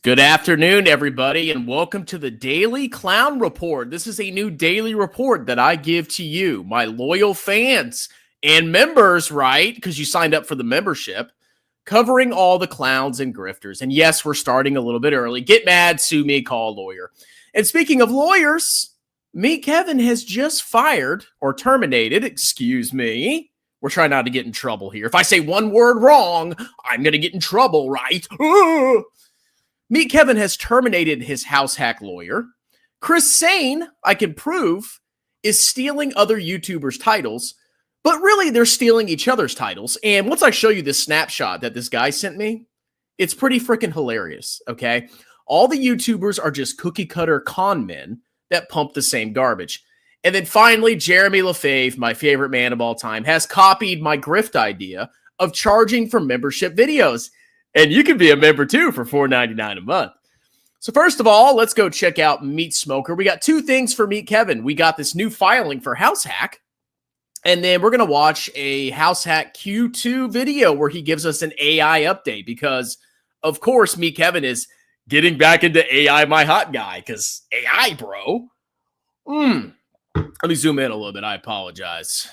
Good afternoon, everybody, and welcome to the Daily Clown Report. This is a new daily report that I give to you, my loyal fans and members, right? Because you signed up for the membership, covering all the clowns and grifters. And yes, we're starting a little bit early. Get mad, sue me, call a lawyer. And speaking of lawyers, Meet Kevin has just fired or terminated, excuse me. We're trying not to get in trouble here. If I say one word wrong, I'm going to get in trouble, right? Meet Kevin has terminated his house hack lawyer. Sain, I can prove, is stealing other YouTubers' titles, but really they're stealing each other's titles. And once I show you this snapshot that this guy sent me, it's pretty freaking hilarious, okay? All the YouTubers are just cookie cutter con men that pump the same garbage. And then finally, Jeremy Lefebvre, my favorite man of all time, has copied my grift idea of charging for membership videos. And you can be a member too for $4.99 a month. So first of all, let's go check out Meet Smoker. We got two things for Meet Kevin. We got this new filing for House Hack. And then we're going to watch a House Hack Q2 video where he gives us an AI update because, of course, Meet Kevin is getting back into AI, my hot guy, because AI, bro. Let me zoom in a little bit. I apologize.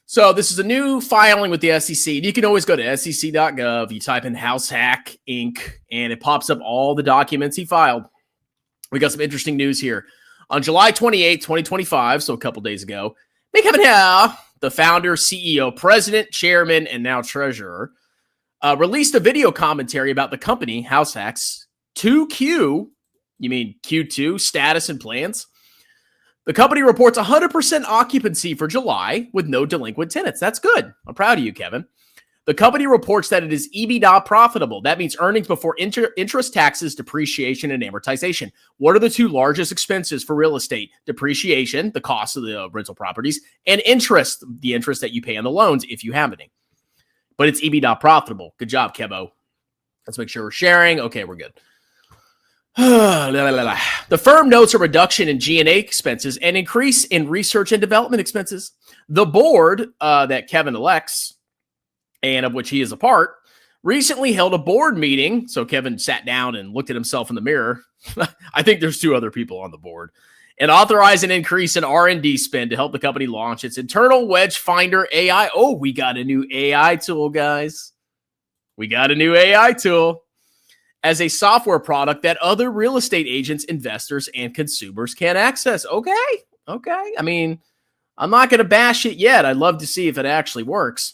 So this is a new filing with the SEC. You can always go to sec.gov. You type in House Hack Inc. and it pops up all the documents he filed. We got some interesting news here. On July 28, 2025, so a couple days ago, Meet Kevin here, the founder, CEO, president, chairman, and now treasurer, released a video commentary about the company, House Hack's 2Q, you mean Q2, status and plans. The company reports 100% occupancy for July with no delinquent tenants. That's good. I'm proud of you, Kevin. The company reports that it is EBITDA profitable. That means earnings before interest, taxes, depreciation, and amortization. What are the two largest expenses for real estate? Depreciation, the cost of the rental properties, and interest, the interest that you pay on the loans if you have any. But it's EBITDA profitable. Good job, Kevo. Let's make sure we're sharing. Okay, we're good. The firm notes a reduction in G&A expenses and increase in research and development expenses. The board that Kevin elects, and of which he is a part, recently held a board meeting. So Kevin sat down and looked at himself in the mirror. I think there's two other people on the board. And authorized an increase in R&D spend to help the company launch its internal wedge finder AI. Oh, we got a new AI tool, guys. We got a new AI tool as a software product that other real estate agents, investors, and consumers can access. Okay. I mean, I'm not going to bash it yet. I'd love to see if it actually works.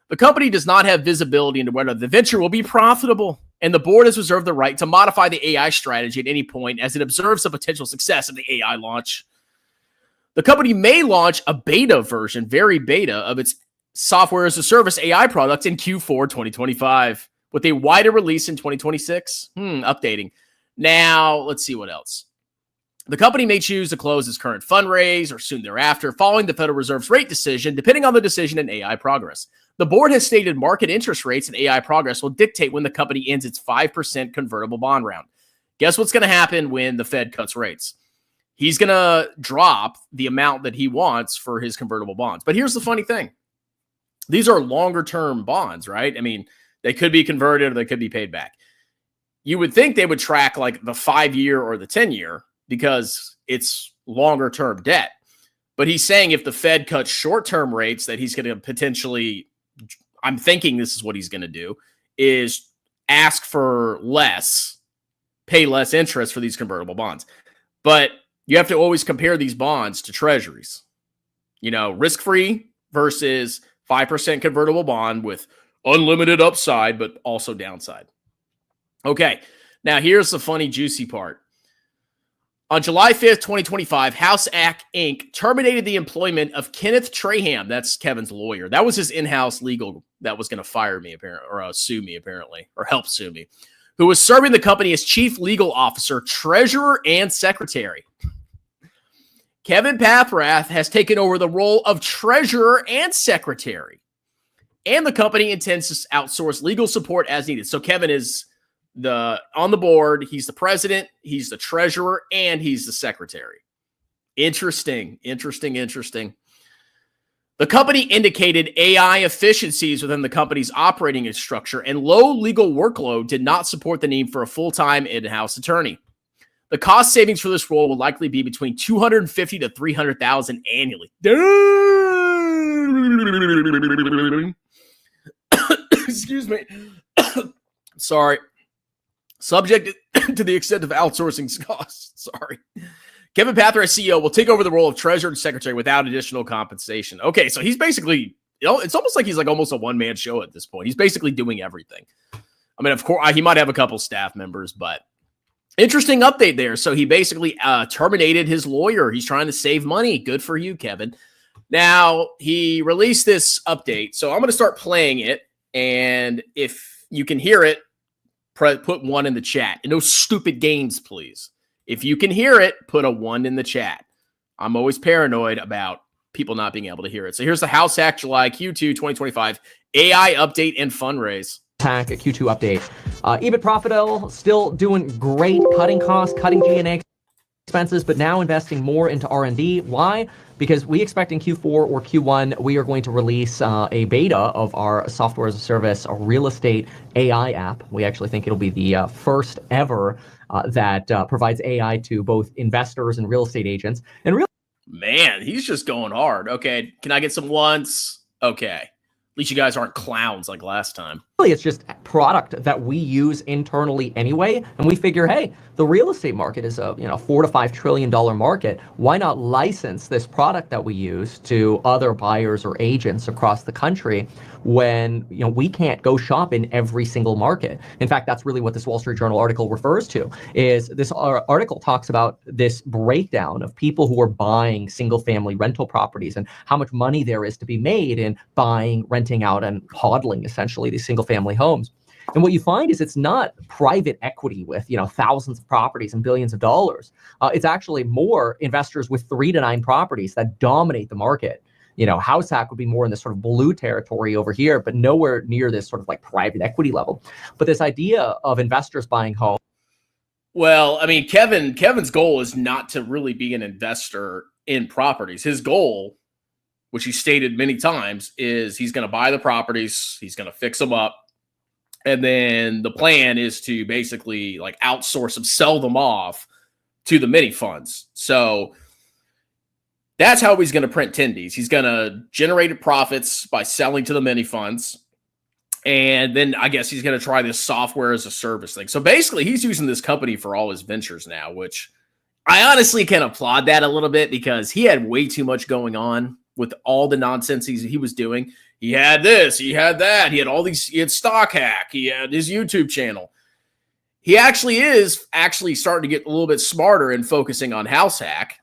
The company does not have visibility into whether the venture will be profitable, and the board has reserved the right to modify the AI strategy at any point as it observes the potential success of the AI launch. The company may launch a beta version, very beta, of its software as a service AI products in Q4 2025. With a wider release in 2026. Updating. Now, let's see what else. The company may choose to close its current fundraise or soon thereafter, following the Federal Reserve's rate decision, depending on the decision and AI progress. The board has stated market interest rates and AI progress will dictate when the company ends its 5% convertible bond round. Guess what's going to happen when the Fed cuts rates? He's going to drop the amount that he wants for his convertible bonds. But here's the funny thing. These are longer-term bonds, right? I mean, they could be converted or they could be paid back. You would think they would track like the 5-year or the 10-year because it's longer term debt. But he's saying if the Fed cuts short-term rates that he's going to potentially, I'm thinking this is what he's going to do, is ask for less, pay less interest for these convertible bonds. But you have to always compare these bonds to treasuries. You know, risk-free versus 5% convertible bond with unlimited upside, but also downside. Okay, now here's the funny, juicy part. On July 5th, 2025, House Hack Inc. terminated the employment of Kenneth Traham. That's Kevin's lawyer. That was his in-house legal that was going to fire me, apparently, or sue me, apparently, or help sue me, who was serving the company as chief legal officer, treasurer, and secretary. Kevin Pathrath has taken over the role of treasurer and secretary. And the company intends to outsource legal support as needed. So Kevin is on the board. He's the president. He's the treasurer, and he's the secretary. Interesting. The company indicated AI efficiencies within the company's operating structure and low legal workload did not support the need for a full-time in-house attorney. The cost savings for this role will likely be between $250,000 to $300,000 annually. Excuse me. Sorry. Subject to the extent of outsourcing costs. Sorry. Kevin Pathra, as CEO, will take over the role of treasurer and secretary without additional compensation. Okay, so he's basically, it's almost like he's like almost a one-man show at this point. He's basically doing everything. I mean, of course, he might have a couple staff members, but interesting update there. So he basically terminated his lawyer. He's trying to save money. Good for you, Kevin. Now, he released this update, so I'm going to start playing it, and if you can hear it, put 1 in the chat. And no stupid games, please. If you can hear it, put a 1 in the chat. I'm always paranoid about people not being able to hear it. So here's the House Hack July Q2 2025 AI update and fundraise. Hack a Q2 update. EBIT profitable, still doing great, cutting costs, cutting G&A expenses, but now investing more into R&D. Why? Because we expect in Q4 or Q1, we are going to release a beta of our software as a service, a real estate AI app. We actually think it'll be the first ever that provides AI to both investors and real estate agents. And man, he's just going hard. Okay, can I get some ones? Okay. At least you guys aren't clowns like last time. Really, it's just a product that we use internally anyway, and we figure, hey, the real estate market is a $4 to $5 trillion market. Why not license this product that we use to other buyers or agents across the country when we can't go shop in every single market? In fact, that's really what this Wall Street Journal article refers to. Is this article talks about this breakdown of people who are buying single-family rental properties and how much money there is to be made in buying, renting out, and hodling essentially these single-family homes. And what you find is it's not private equity with thousands of properties and billions of dollars. It's actually more investors with 3 to 9 properties that dominate the market. House Hack would be more in this sort of blue territory over here, but nowhere near this sort of like private equity level. But this idea of investors buying homes. Well, I mean, Kevin's goal is not to really be an investor in properties. His goal, which he stated many times, is he's going to buy the properties, he's going to fix them up, and then the plan is to basically like outsource them, sell them off to the mini funds. So that's how he's going to print tendies. He's going to generate profits by selling to the mini funds. And then I guess he's going to try this software as a service thing. So basically he's using this company for all his ventures now, which I honestly can applaud that a little bit because he had way too much going on with all the nonsense he was doing. He had this, he had that, he had Stock Hack, he had his YouTube channel. He actually is starting to get a little bit smarter and focusing on House Hack.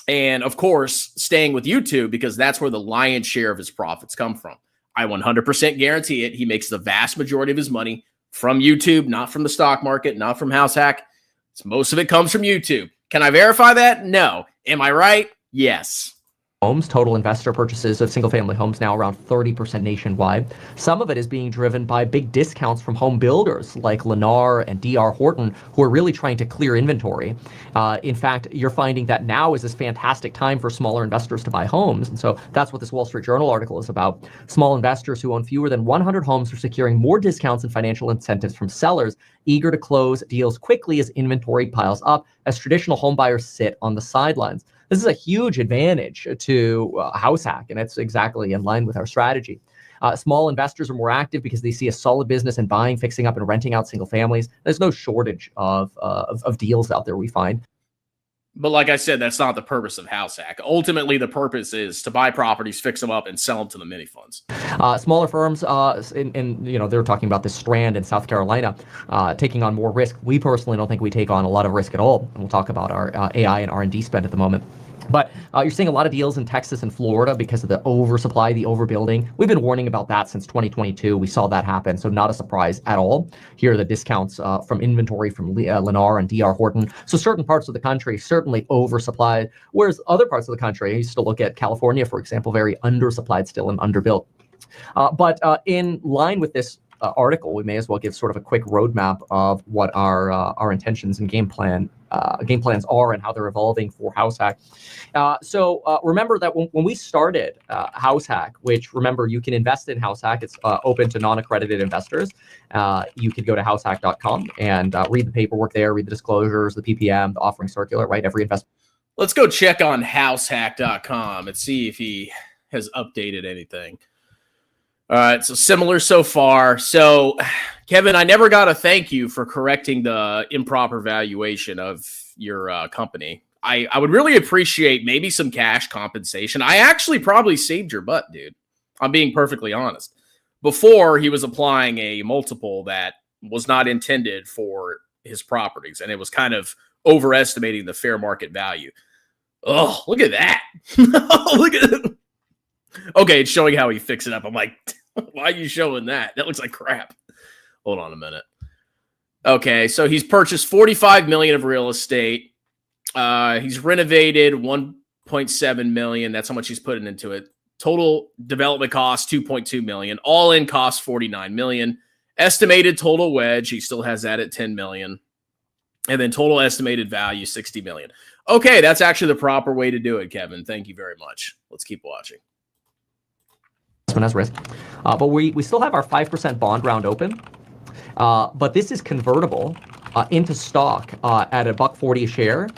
And of course, staying with YouTube because that's where the lion's share of his profits come from. I 100% guarantee it. He makes the vast majority of his money from YouTube, not from the stock market, not from House Hack. Most of it comes from YouTube. Can I verify that? No. Am I right? Yes. Homes, total investor purchases of single-family homes now around 30% nationwide. Some of it is being driven by big discounts from home builders like Lennar and D.R. Horton, who are really trying to clear inventory. In fact, you're finding that now is this fantastic time for smaller investors to buy homes. And so that's what this Wall Street Journal article is about. Small investors who own fewer than 100 homes are securing more discounts and financial incentives from sellers, eager to close deals quickly as inventory piles up, as traditional home buyers sit on the sidelines. This is a huge advantage to House Hack, and it's exactly in line with our strategy. Small investors are more active because they see a solid business in buying, fixing up, and renting out single families. There's no shortage of deals out there we find. But like I said, that's not the purpose of House Hack. Ultimately, the purpose is to buy properties, fix them up, and sell them to the mini funds. Smaller firms, they're talking about this Strand in South Carolina, taking on more risk. We personally don't think we take on a lot of risk at all. And we'll talk about our AI and R&D spend at the moment. But you're seeing a lot of deals in Texas and Florida because of the oversupply, the overbuilding. We've been warning about that since 2022. We saw that happen, so not a surprise at all. Here are the discounts from inventory from Lennar and D.R. Horton. So certain parts of the country certainly oversupplied, whereas other parts of the country, I used to look at California, for example, very undersupplied still and underbuilt. But in line with this article, we may as well give sort of a quick roadmap of what our intentions and game plan game plans are and how they're evolving for House Hack. So remember that when we started House Hack, which remember you can invest in House Hack, it's open to non-accredited investors. You could go to househack.com and read the paperwork there, read the disclosures, the PPM, the offering circular, right? Every investment. Let's go check on househack.com and see if he has updated anything. All right, so similar so far. So, Kevin, I never got a thank you for correcting the improper valuation of your company. I would really appreciate maybe some cash compensation. I actually probably saved your butt, dude. I'm being perfectly honest. Before, he was applying a multiple that was not intended for his properties, and it was kind of overestimating the fair market value. Oh, look at that. Look at it. Okay, it's showing how he fixed it up. I'm like, why are you showing that? That looks like crap. Hold on a minute. Okay, so he's purchased $45 million of real estate. He's renovated $1.7 million. That's how much he's putting into it. Total development cost $2.2 million. All in cost $49 million. Estimated total wedge, he still has that at $10 million. And then total estimated value $60 million. Okay, that's actually the proper way to do it, Kevin. Thank you very much. Let's keep watching. Has risk, but we still have our 5% bond round open, but this is convertible into stock at $1.40 a share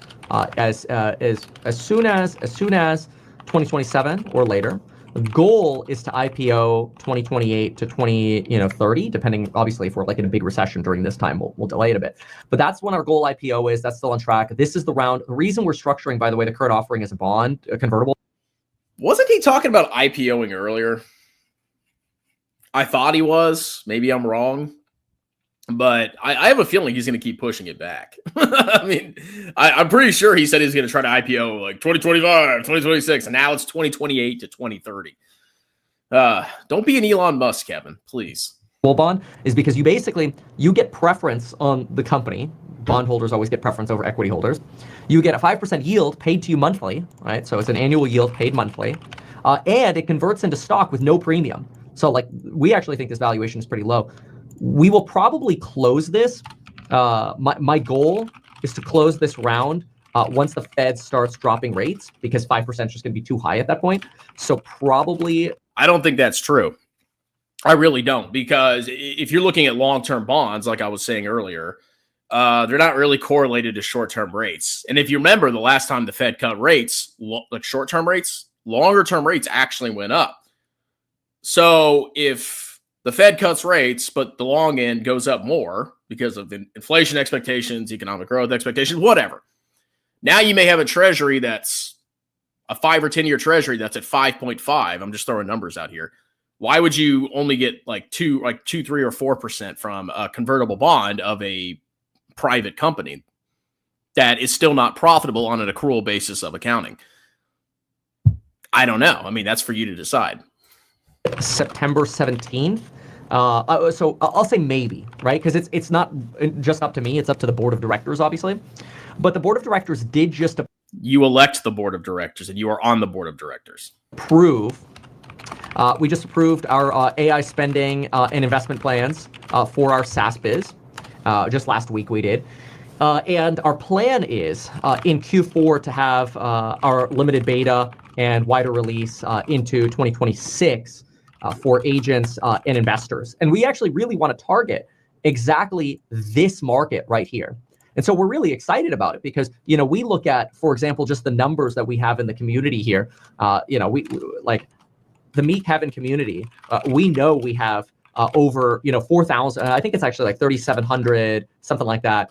as soon as 2027 or later. The goal is to IPO 2028 to 2030, depending, obviously, if we're like in a big recession during this time, we'll delay it a bit. But that's when our goal IPO is. That's still on track. This is the round. The reason we're structuring, by the way, the current offering is a bond, a convertible. Wasn't he talking about IPOing earlier? I thought he was. Maybe I'm wrong. But I have a feeling he's going to keep pushing it back. I mean, I'm pretty sure he said he's going to try to IPO like 2025, 2026, and now it's 2028 to 2030. Don't be an Elon Musk, Kevin, please. Bond is because you get preference on the company. Bondholders always get preference over equity holders. You get a 5% yield paid to you monthly, right? So it's an annual yield paid monthly, and it converts into stock with no premium. So like we actually think this valuation is pretty low. We will probably close this. My goal is to close this round once the Fed starts dropping rates, because 5% is just going to be too high at that point. So probably. I don't think that's true. I really don't, because if you're looking at long-term bonds, like I was saying earlier, they're not really correlated to short-term rates. And if you remember the last time the Fed cut rates, like short-term rates, longer-term rates actually went up. So if the Fed cuts rates, but the long end goes up more because of the inflation expectations, economic growth expectations, whatever. Now you may have a treasury that's a 5 or 10-year treasury that's at 5.5. I'm just throwing numbers out here. Why would you only get like 2, 3, or 4% from a convertible bond of a private company that is still not profitable on an accrual basis of accounting? I don't know. I mean, that's for you to decide. September 17th. So I'll say maybe, right? Because it's not just up to me. It's up to the board of directors, obviously. But the board of directors did just You elect the board of directors, and you are on the board of directors. We just approved our AI spending and investment plans for our SaaS biz. Just last week we did. And our plan is in Q4 to have our limited beta and wider release into 2026 for agents and investors. And we actually really want to target exactly this market right here. And so we're really excited about it because, we look at, for example, just the numbers that we have in the community here. We like the Meet Kevin community. We know we have over, 4,000, I think it's actually like 3,700, something like that.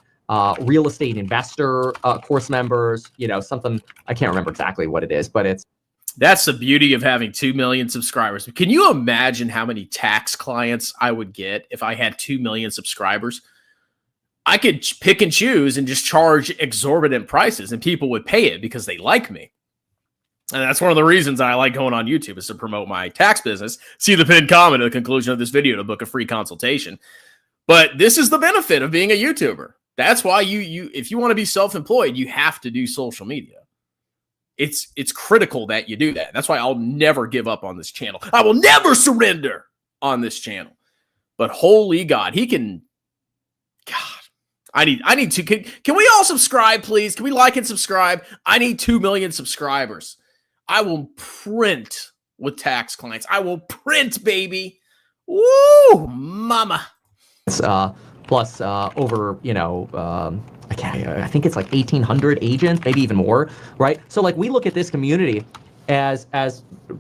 Real estate investor course members, something, I can't remember exactly what it is, but that's the beauty of having 2 million subscribers. Can you imagine how many tax clients I would get if I had 2 million subscribers? I could pick and choose and just charge exorbitant prices, and people would pay it because they like me. And that's one of the reasons I like going on YouTube, is to promote my tax business. See the pinned comment at the conclusion of this video to book a free consultation. But this is the benefit of being a YouTuber. That's why you if you want to be self-employed, you have to do social media. It's critical that you do that. That's why I'll never give up on this channel. I will never surrender on this channel. But holy God, God. I need to. Can we all subscribe, please? Can we like and subscribe? I need 2 million subscribers. I will print with tax clients. I will print, baby. Woo, mama. Plus over, I think it's like 1,800 agents, maybe even more, right? So like we look at this community as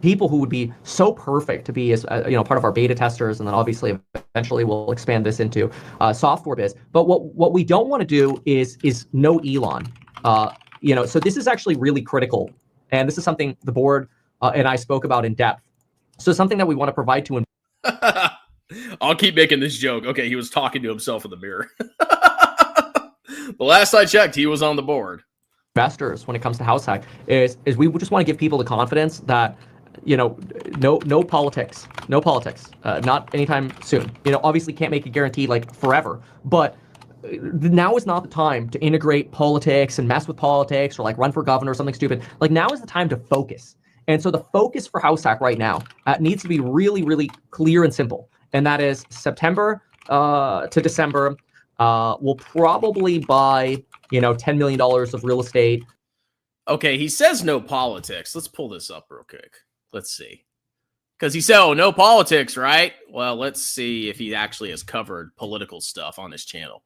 people who would be so perfect to be as part of our beta testers, and then obviously eventually we'll expand this into software biz. But what we don't want to do is no Elon. So this is actually really critical, and this is something the board and I spoke about in depth. So something that we want to provide to. I'll keep making this joke. Okay, he was talking to himself in the mirror. The last I checked, he was on the board. Investors, when it comes to house hack, is we just want to give people the confidence that no politics, not anytime soon. Obviously can't make a guarantee like forever, but now is not the time to integrate politics and mess with politics or like run for governor or something stupid. Like now is the time to focus. And so the focus for house hack right now needs to be really, really clear and simple. And that is September to December. We'll probably buy, $10 million of real estate. Okay, he says no politics. Let's pull this up real quick. Let's see. Because he said, no politics, right? Well, let's see if he actually has covered political stuff on his channel.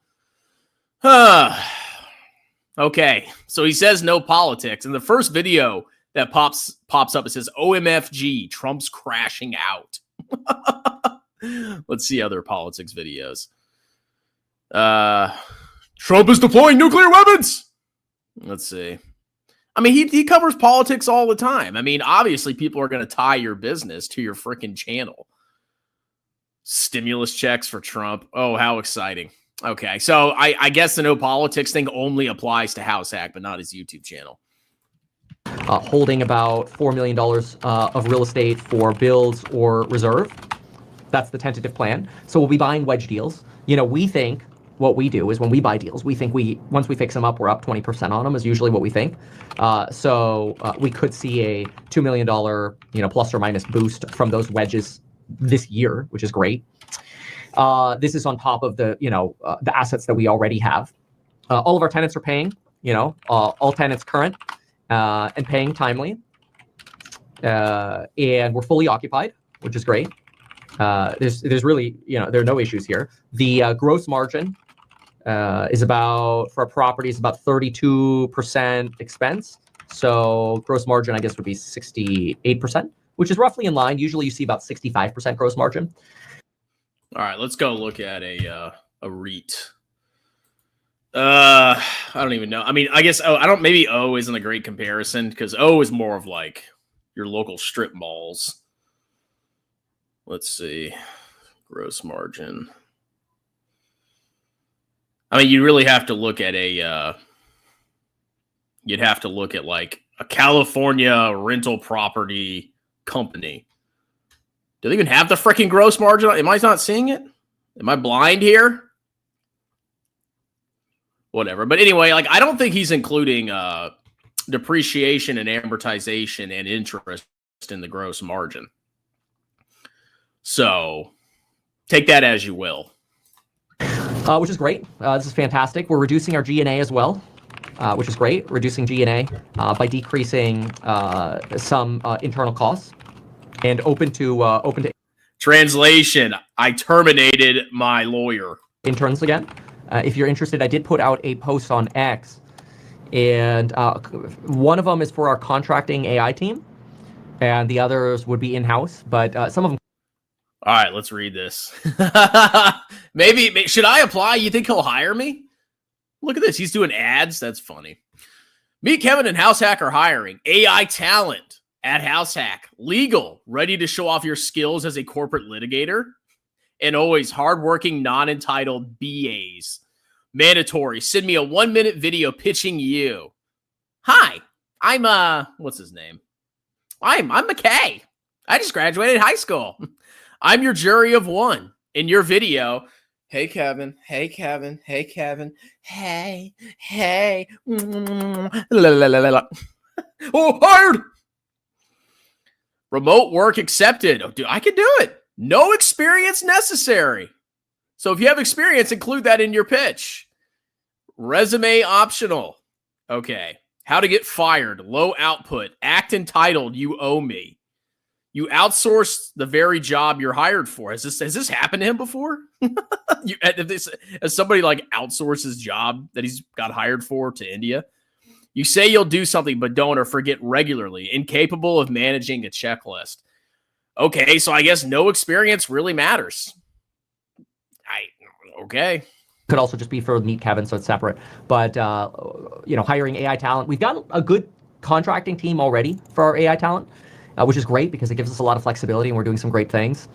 Okay, so he says no politics. And the first video that pops up, it says, OMFG, Trump's crashing out. Let's see other politics videos. Trump is deploying nuclear weapons. Let's see. I mean, he covers politics all the time. I mean, obviously, people are going to tie your business to your freaking channel. Stimulus checks for Trump. Oh, how exciting. Okay, so I guess the no politics thing only applies to House Hack, but not his YouTube channel. Holding about $4 million of real estate for builds or reserve. That's the tentative plan. So we'll be buying wedge deals. We think what we do is when we buy deals, we think once we fix them up, we're up 20% on them is usually what we think. So we could see a $2 million, plus or minus boost from those wedges this year, which is great. This is on top of the assets that we already have. All of our tenants are paying, all tenants current and paying timely. And we're fully occupied, which is great. There's really, there are no issues here. The gross margin is about, for a property, is about 32% expense. So gross margin, I guess, would be 68%, which is roughly in line. Usually you see about 65% gross margin. All right, let's go look at a REIT. I don't even know. I mean, I guess maybe O isn't a great comparison because O is more of like your local strip malls. Let's see. Gross margin. I mean, you really have to look at you'd have to look at like a California rental property company. Do they even have the freaking gross margin? Am I not seeing it? Am I blind here? Whatever. But anyway, like I don't think he's including depreciation and amortization and interest in the gross margin. So take that as you will. Which is great. This is fantastic. We're reducing our G&A as well, which is great. Reducing G&A by decreasing some internal costs and open to translation. I terminated my lawyer. Interns again. If you're interested, I did put out a post on X, and one of them is for our contracting AI team, and the others would be in-house, but some of them. All right, let's read this. Maybe should I apply? You think he'll hire me? Look at this. He's doing ads. That's funny. Meet Kevin and House Hack are hiring AI talent at House Hack. Legal, ready to show off your skills as a corporate litigator, and always hardworking, non-entitled BAs. Mandatory. Send me a 1-minute video pitching you. Hi, I'm what's his name? I'm McKay. I just graduated high school. I'm your jury of one. In your video, hey Kevin, hey Kevin, hey Kevin, hey. Oh, hired. Remote work accepted. Oh, dude, I can do it. No experience necessary. So if you have experience, include that in your pitch. Resume optional. Okay. How to get fired. Low output. Act entitled. You owe me. You outsourced the very job you're hired for. Has this happened to him before? Has somebody like outsourced his job that he's got hired for to India? You say you'll do something, but don't or forget regularly. Incapable of managing a checklist. Okay, so I guess no experience really matters. Okay. Could also just be for Meet Kevin, so it's separate. But, hiring AI talent. We've got a good contracting team already for our AI talent, which is great because it gives us a lot of flexibility and we're doing some great things.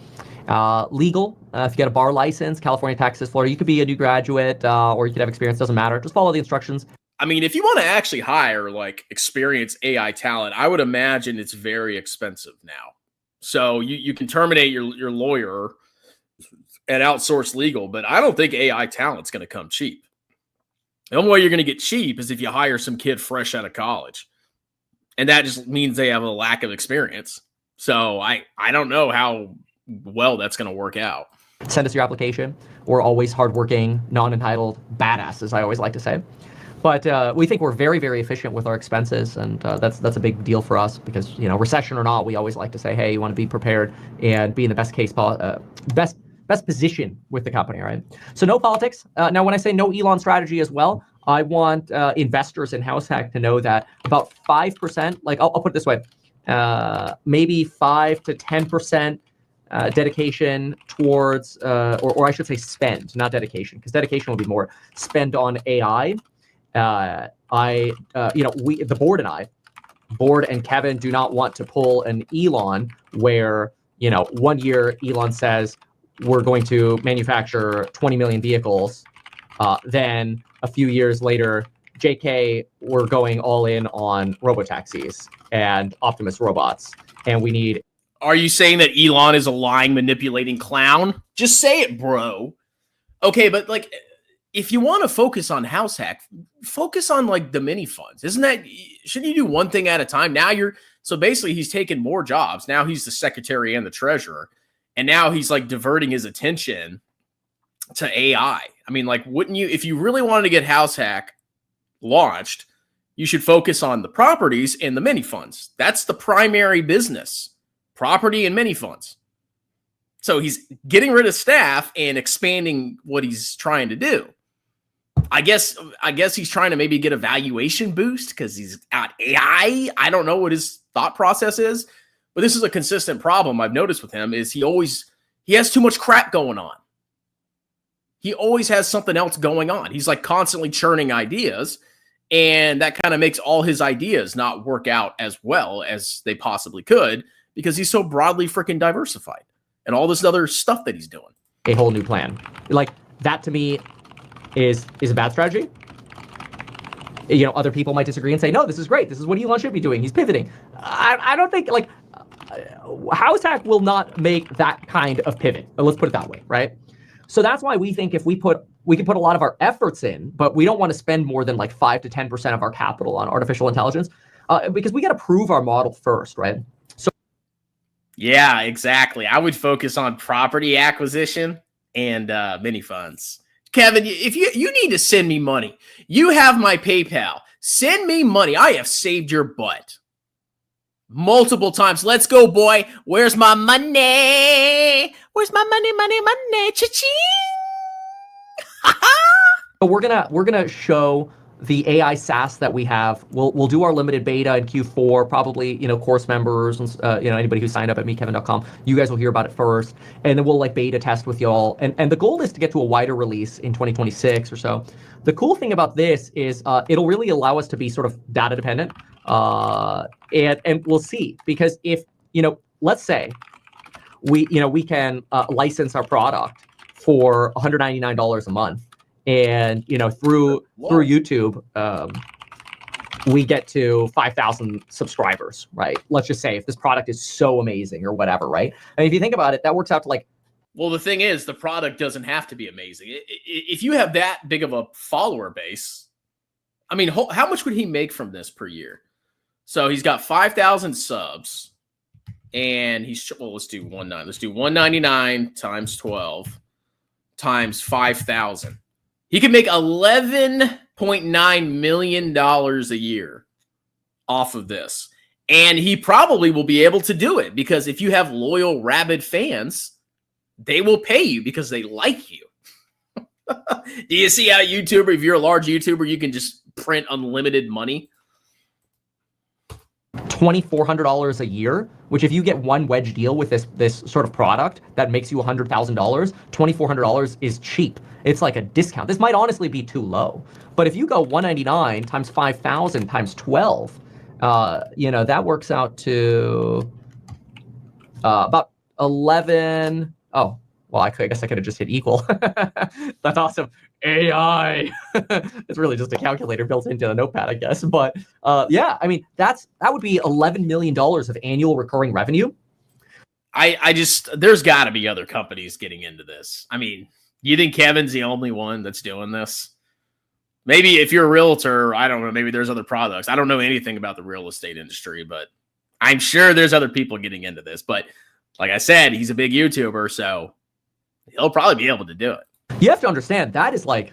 Legal, if you get a bar license, California, Texas, Florida, you could be a new graduate or you could have experience, doesn't matter. Just follow the instructions. I mean, if you want to actually hire like experienced AI talent, I would imagine it's very expensive now. So you can terminate your lawyer and outsource legal, but I don't think AI talent's going to come cheap. The only way you're going to get cheap is if you hire some kid fresh out of college. And that just means they have a lack of experience. So I don't know how well that's going to work out. Send us your application. We're always hardworking, non-entitled badasses, I always like to say. But we think we're very, very efficient with our expenses, and that's a big deal for us because, recession or not, we always like to say, hey, you want to be prepared and be in the best position with the company, right? So no politics. Now, when I say no Elon strategy as well, I want investors in HouseHack to know that about 5%, like I'll put it this way, maybe 5 to 10% dedication towards, or I should say spend, not dedication, because dedication will be more spend on AI. The board and Kevin do not want to pull an Elon where, 1 year Elon says we're going to manufacture 20 million vehicles. Then a few years later, JK, we're going all in on robotaxis and Optimus robots. And we need. Are you saying that Elon is a lying, manipulating clown? Just say it, bro. Okay, but like, if you want to focus on HouseHack, focus on like the mini funds. Shouldn't you do one thing at a time? So basically he's taken more jobs. Now he's the secretary and the treasurer. And now he's like diverting his attention to AI. I mean, like, wouldn't you, if you really wanted to get HouseHack launched, you should focus on the properties and the mini funds. That's the primary business, property and mini funds. So he's getting rid of staff and expanding what he's trying to do. I guess he's trying to maybe get a valuation boost because he's got AI. I don't know what his thought process is, but this is a consistent problem I've noticed with him is he has too much crap going on. He always has something else going on. He's like constantly churning ideas, and that kind of makes all his ideas not work out as well as they possibly could because he's so broadly freaking diversified and all this other stuff that he's doing. A whole new plan. Like that to me is a bad strategy. Other people might disagree and say, no, this is great. This is what Elon should be doing. He's pivoting. I don't think HouseHack will not make that kind of pivot. Let's put it that way, right? So that's why we think if we can put a lot of our efforts in, but we don't want to spend more than like 5 to 10% of our capital on artificial intelligence because we got to prove our model first, right? So yeah, exactly. I would focus on property acquisition and mini funds. Kevin, if you need to send me money, you have my PayPal. Send me money. I have saved your butt multiple times. Let's go, boy. Where's my money? Where's my money? Cha-ching! But we're gonna show the AI SaaS that we have. We'll do our limited beta in Q4. Probably course members and anybody who signed up at meetkevin.com. You guys will hear about it first, and then we'll like beta test with y'all. And the goal is to get to a wider release in 2026 or so. The cool thing about this is it'll really allow us to be sort of data dependent, and we'll see because if let's say we can license our product for $199 a month. And through YouTube, we get to 5,000 subscribers, right? Let's just say if this product is so amazing or whatever, right? And if you think about it, that works out to like. Well, the thing is, the product doesn't have to be amazing. If you have that big of a follower base, I mean, how much would he make from this per year? So he's got 5,000 subs, and let's do 1.9. Let's do 199 times 12 times 5,000. He could make $11 $8.9 million a year off of this. And he probably will be able to do it because if you have loyal, rabid fans, they will pay you because they like you. Do you see how YouTuber, if you're a large YouTuber, you can just print unlimited money? $2,400 a year, which if you get one wedge deal with this sort of product that makes you $100,000, $2,400 is cheap. It's like a discount. This might honestly be too low, but if you go $199 times 5,000 times 12, that works out to about 11. Oh, well, I guess I could have just hit equal. That's awesome. AI. It's really just a calculator built into the notepad, I guess. But yeah, I mean, that would be $11 million of annual recurring revenue. There's got to be other companies getting into this. I mean, you think Kevin's the only one that's doing this? Maybe if you're a realtor, I don't know, maybe there's other products. I don't know anything about the real estate industry, but I'm sure there's other people getting into this. But like I said, he's a big YouTuber, so he'll probably be able to do it. You have to understand that would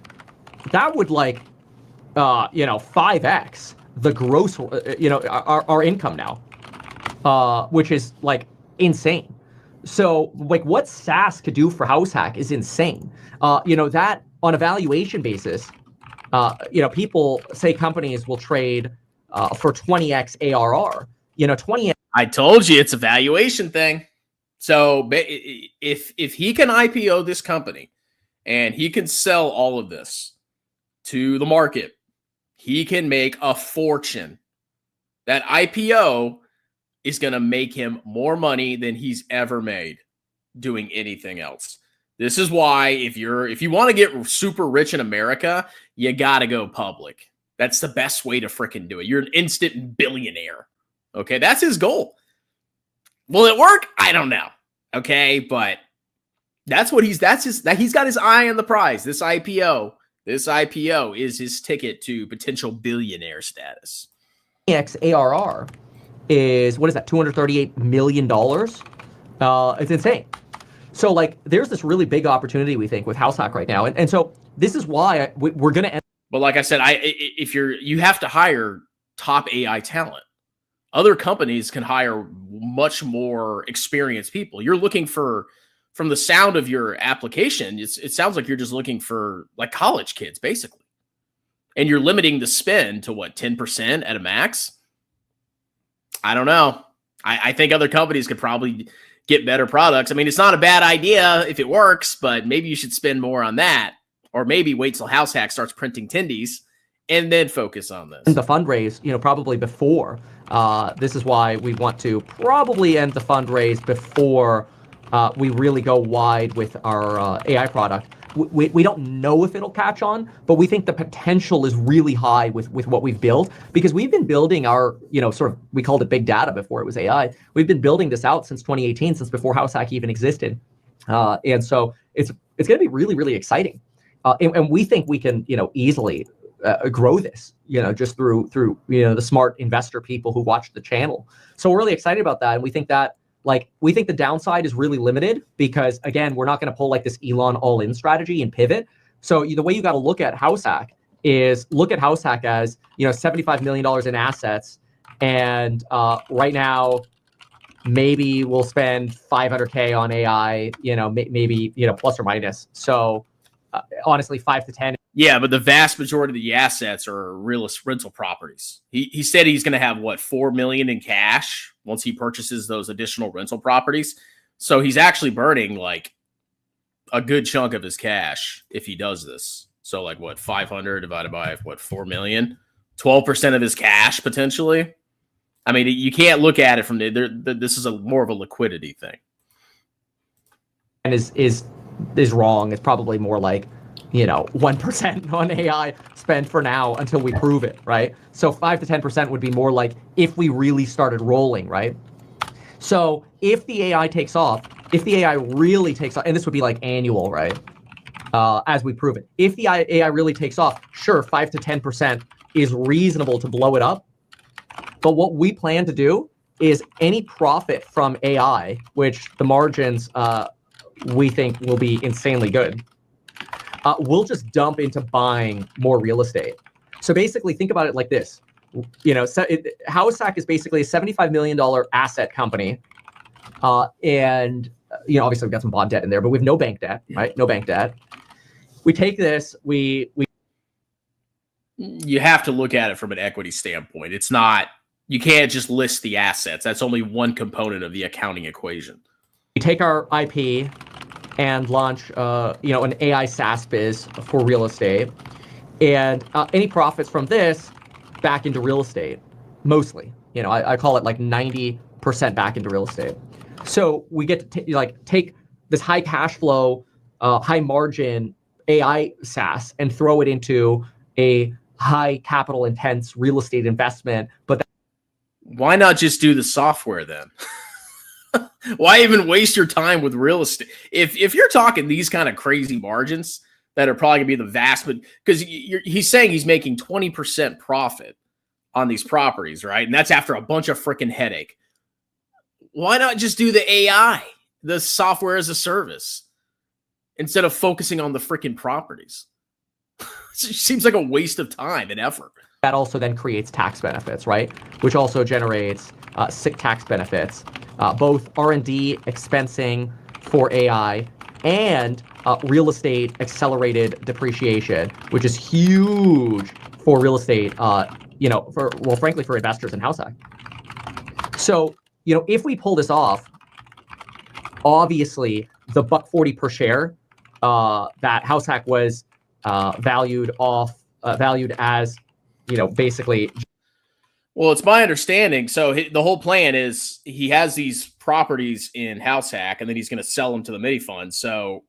5x the gross, our income now, which is like insane. So like what SaaS could do for House Hack is insane. That on a valuation basis, people say companies will trade for 20x ARR. 20x. I told you it's a valuation thing. So if he can IPO this company and he can sell all of this to the market, he can make a fortune. That IPO is going to make him more money than he's ever made doing anything else. This is why if you want to get super rich in America, you got to go public. That's the best way to freaking do it. You're an instant billionaire. Okay, that's his goal. Will it work? I don't know. Okay, but he's got his eye on the prize. This IPO is his ticket to potential billionaire status. X ARR is, what is that, $238 million? It's insane. So like there's this really big opportunity we think with House Hack right now. And so this is why we're going to end. But like I said, you have to hire top AI talent. Other companies can hire much more experienced people. You're looking for, from the sound of your application, it sounds like you're just looking for like college kids, basically. And you're limiting the spend to what, 10% at a max? I don't know. I think other companies could probably get better products. I mean, it's not a bad idea if it works, but maybe you should spend more on that. Or maybe wait till House Hack starts printing tendies and then focus on this. The fundraise, probably before. This is why we want to probably end the fundraise before we really go wide with our AI product. We don't know if it'll catch on, but we think the potential is really high with what we've built, because we've been building our, we called it big data before it was AI. We've been building this out since 2018, since before House Hack even existed. And so it's going to be really, really exciting. And we think we can, easily grow this, just through the smart investor people who watch the channel. So we're really excited about that. And we think that, we think the downside is really limited because, again, we're not going to pull like this Elon all-in strategy and pivot. So the way you got to look at House Hack is look at House Hack as, $75 million in assets. And right now, maybe we'll spend $500K on AI, maybe, plus or minus. So honestly, 5 to 10. Yeah, but the vast majority of the assets are rental properties. He said he's going to have, $4 million in cash once he purchases those additional rental properties. So he's actually burning like a good chunk of his cash if he does this. So 500 divided by 4 million, 12% of his cash potentially. I mean, you can't look at it from this is more of a liquidity thing. And is wrong. It's probably more like 1% on AI spend for now until we prove it, right? So 5 to 10% would be more like if we really started rolling, right? So if the AI takes off, if the AI really takes off, and this would be like annual, right? As we prove it. If the AI really takes off, sure, 5 to 10% is reasonable to blow it up. But what we plan to do is any profit from AI, which the margins we think will be insanely good, we'll just dump into buying more real estate. So basically, think about it like this. Househack is basically a $75 million asset company. And obviously we've got some bond debt in there, but we have no bank debt, right? No bank debt. We take this, you have to look at it from an equity standpoint. It's not, you can't just list the assets. That's only one component of the accounting equation. We take our IP and launch, an AI SaaS biz for real estate, and any profits from this back into real estate, mostly. I call it like 90% back into real estate. So we get to take this high cash flow, high margin AI SaaS and throw it into a high capital intense real estate investment. But why not just do the software then? Why even waste your time with real estate? If you're talking these kind of crazy margins that are probably gonna be the vast, because he's saying he's making 20% profit on these properties, right? And that's after a bunch of freaking headache. Why not just do the AI, the software as a service, instead of focusing on the freaking properties? It seems like a waste of time and effort. That also then creates tax benefits, right? Which also generates sick tax benefits, both R&D expensing for AI and real estate accelerated depreciation, which is huge for real estate, frankly, for investors in Househack. So, if we pull this off, obviously the $1.40 per share that Househack was valued as, basically. Well, it's my understanding. So the whole plan is he has these properties in Househack, and then he's going to sell them to the mini fund. So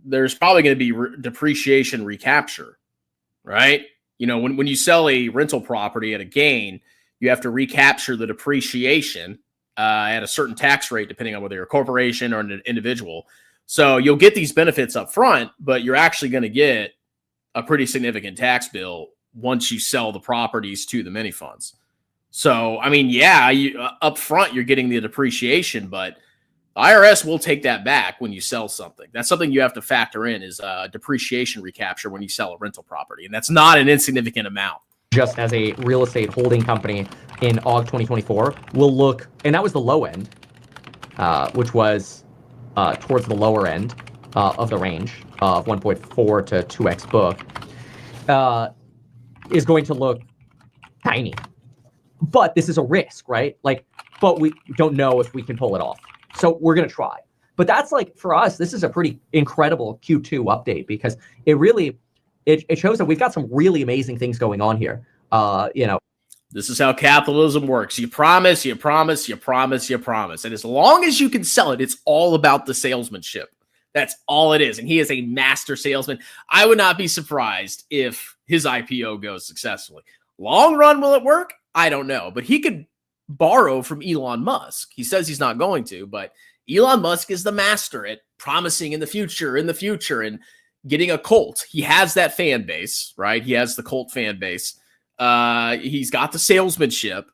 there's probably going to be depreciation recapture, right? When you sell a rental property at a gain, you have to recapture the depreciation at a certain tax rate, depending on whether you're a corporation or an individual. So you'll get these benefits up front, but you're actually going to get a pretty significant tax bill once you sell the properties to the mini funds. So, up front, you're getting the depreciation, but the IRS will take that back when you sell something. That's something you have to factor in, is depreciation recapture when you sell a rental property. And that's not an insignificant amount. Just as a real estate holding company in August 2024, will look, and that was the low end, which was towards the lower end of the range of 1.4 to 2x book, is going to look tiny. But this is a risk, right? But we don't know if we can pull it off. So we're going to try. But that's for us, this is a pretty incredible Q2 update, because it really, it shows that we've got some really amazing things going on here. This is how capitalism works. You promise, you promise, you promise, you promise. And as long as you can sell it, it's all about the salesmanship. That's all it is. And he is a master salesman. I would not be surprised if his IPO goes successfully. Long run, will it work? I don't know. But he could borrow from Elon Musk. He says he's not going to, but Elon Musk is the master at promising in the future, and getting a cult. He has that fan base, right? He has the cult fan base. He's got the salesmanship.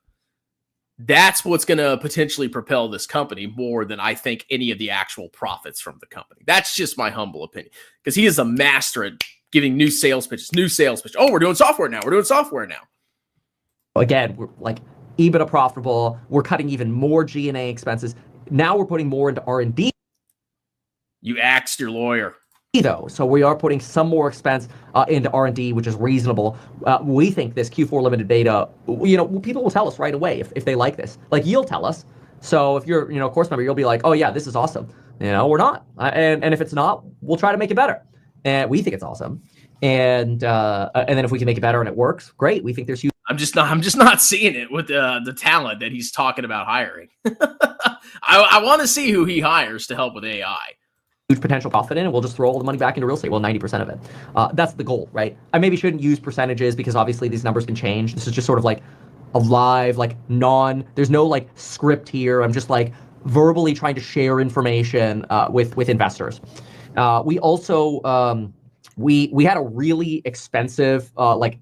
That's what's going to potentially propel this company more than I think any of the actual profits from the company. That's just my humble opinion, because he is a master at giving new sales pitches. Oh, we're doing software now. Again, we're EBITDA profitable. We're cutting even more G&A expenses. Now we're putting more into R&D. You axed your lawyer. Though, so we are putting some more expense into R&D, which is reasonable. We think this Q4 limited beta, people will tell us right away if they like this. You'll tell us. So if you're, a course member, you'll be like, oh yeah, this is awesome. We're not, and if it's not, we'll try to make it better. And we think it's awesome. And then if we can make it better and it works, great. We think there's huge. I'm just not seeing it with the talent that he's talking about hiring. I want to see who he hires to help with AI. Huge potential profit in, and we'll just throw all the money back into real estate. Well, 90% of it. That's the goal, right? I maybe shouldn't use percentages, because obviously these numbers can change. This is just sort of a live, there's no script here. I'm just verbally trying to share information with investors. We also we had a really expensive I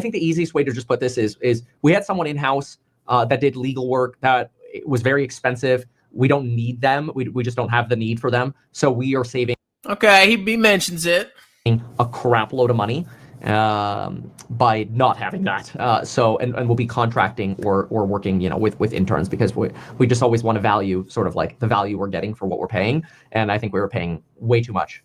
think the easiest way to just put this is we had someone in-house that did legal work that was very expensive. We don't need them. We just don't have the need for them. So we are saving. Okay, he mentions it. A crap load of money. by not having that. And we'll be contracting or working, with interns, because we just always want to value sort of like the value we're getting for what we're paying. And I think we were paying way too much.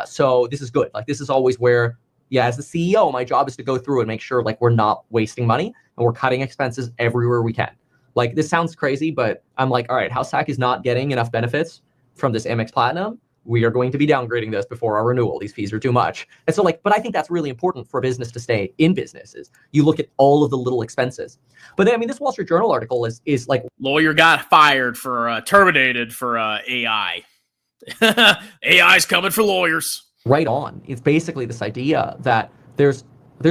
So this is good. Like, this is always where, as the CEO, my job is to go through and make sure like we're not wasting money and we're cutting expenses everywhere we can. Like, this sounds crazy, but I'm like, all right, HouseHack is not getting enough benefits from this Amex Platinum. We are going to be downgrading this before our renewal. These fees are too much. And so but I think that's really important for a business to stay in business, is you look at all of the little expenses. But then, I mean, this Wall Street Journal article is like, lawyer got fired for terminated for AI. AI's coming for lawyers. Right on. It's basically this idea that there's